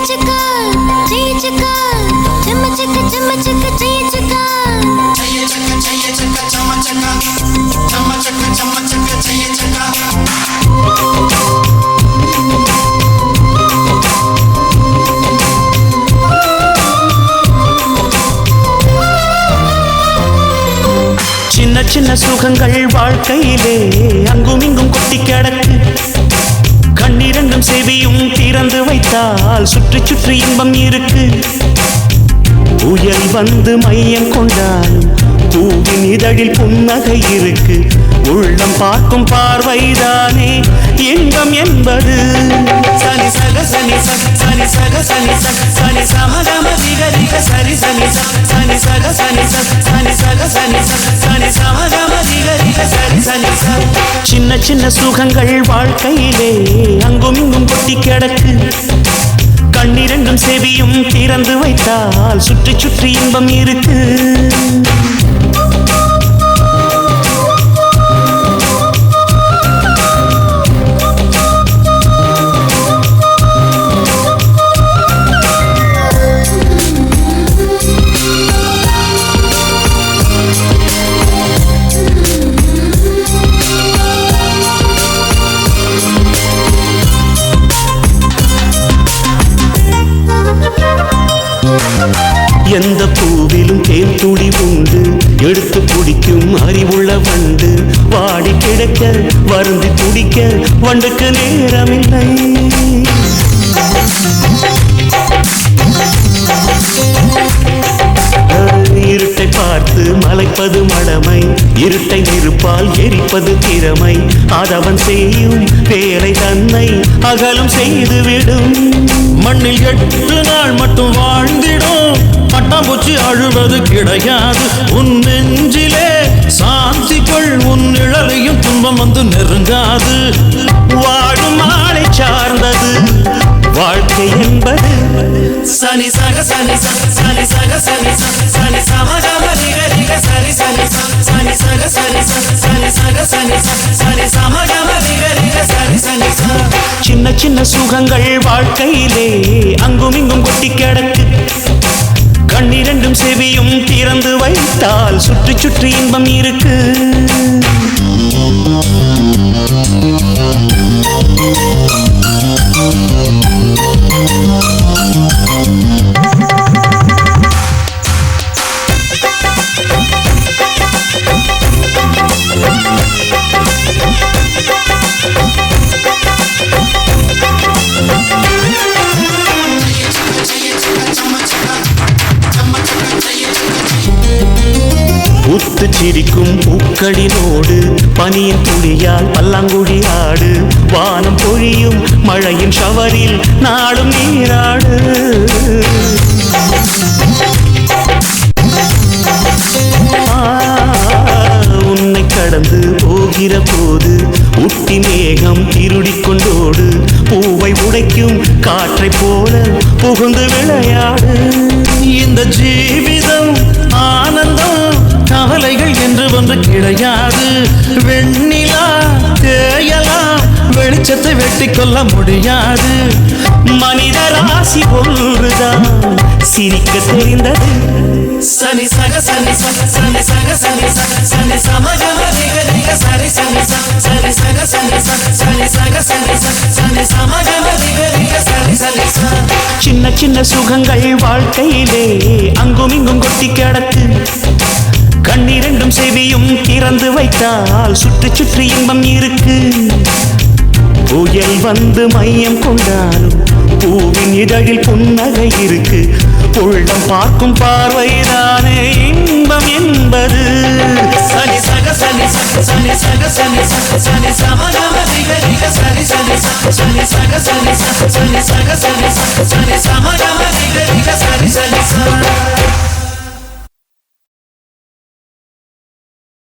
ஜெயிச்சுக்கா ஜெயிச்சுக்கா சமச்சக்க சமச்சக்க ஜெயிச்சுக்கா ஜெயிச்சுக்கா ஜெயிச்சுக்கா சமச்சக்க சமச்சக்க சமச்சக்க ஜெயிச்சுக்கா சின்ன சின்ன சுகங்கள் வாழ்க்கையிலே அங்கும் இங்கும் கொட்டி கிடக்கு கண்ணிரண்டும் செவியும் திறந்து வைத்தால் சுற்றி சுற்றி இன்பம் இருக்கு புயல் வந்து மையம் கொண்டால் பூவின் இதழில் புன்னகை இருக்கு உள்ளம் பார்க்கும் பார்வைதானே இன்பம் என்பது சனி சக சனி சனி சக சனி சனி சமகம திகரிக சரி சனி சனி சக சனி சனி சக சனி சனி சமகம திகரிக சரி சனி சின்ன சின்ன சுகங்கள் வாழ்க்கையிலே அங்கும் இங்கும் கொட்டி கிடக்கு கண்ணிரண்டும் செவியும் திறந்து வைத்தால் சுற்றி சுற்றி இன்பம் இருக்கு எந்த பூவிலும் தேன் துளி உண்டு எடுத்து குடிக்கும் அறிவுள்ள வண்டு வாடி கிடக்க வருந்தி துடிக்க வண்டுக்கு நேரமில்லை இருட்டை பார்த்து மலைப்பது மடமை இருட்டை நெருப்பால் எரிப்பது திறமை அதவன் செய்யும் வேலை தன்னை அகலும் செய்துவிடும் மண்ணில் 8 நாள் மட்டும் வாழ்ந்திடும் பட்டாம்பூச்சி அழுவது கிடையாது உன் நெஞ்சிலே சாந்தி கொள் உன் நிழலையும் துன்பம் வந்து நெருங்காது வாழும் ஆளை சார்ந்தது வாழ்க்கை என்பது சனி சக சனி சனி சக சனி சனி சமகம திகரிக சரி சனி சனி சக சனி சனி சக சனி சனி சமகம திகரிக சரி சனி சின்ன சின்ன சுகங்கள் வாழ்க்கையிலே அங்கும் இங்கும் கொட்டி கிடக்கு கண்ணிரண்டும் செவியும் திறந்து வைத்தால் சுற்றி சுற்றி இன்பம் இருக்கு பூத்து சிரிக்கும் பூக்களினோடு பனியின் துளியால் பல்லாங்குழி ஆடு வானம் பொழியும் மழையின் ஷவரில் நாடும் நீராடு உன்னை கடந்து போகிற போது உட்டி மேகம் திருடி கொண்டோடு பூவை உடைக்கும் காற்றை போல புகுந்து விளையாடு இந்த ஜீவிதம் ஆனந்தம் கவலைகள் என்று ஒன்று கிடையாது வெண்ணிலா தேயலாம் வெளிச்சத்தை வெட்டி கொள்ள முடியாது மனித ராசி ஒன்றுதான் சிரிக்க தெரிந்தது சனி சக சனி சனி சக சனி சனி சமகம திகரிக சரி சனி சனி சக சனி சனி சக சனி சனி சமகம திகரிக சரி சனி சின்ன சின்ன சுகங்கள் வாழ்க்கையிலே அங்கும் இங்கும் கொட்டி கிடக்கு கண்ணிரண்டும் செவியும் திறந்து வைத்தால் சுற்றி சுற்றி இன்பம் இருக்கு புயல் வந்து மையம் கொண்டாலும் பூவின் இதழில் புன்னகை இருக்கு உள்ளம் பார்க்கும் பார்வைதானே இன்பம் என்பது சனி சக சனி சனி சக சனி சனி சமகம திகரிக சரி சனி சனி சக சனி சனி சக சனி சனி சமகம திகரிக சரி சனி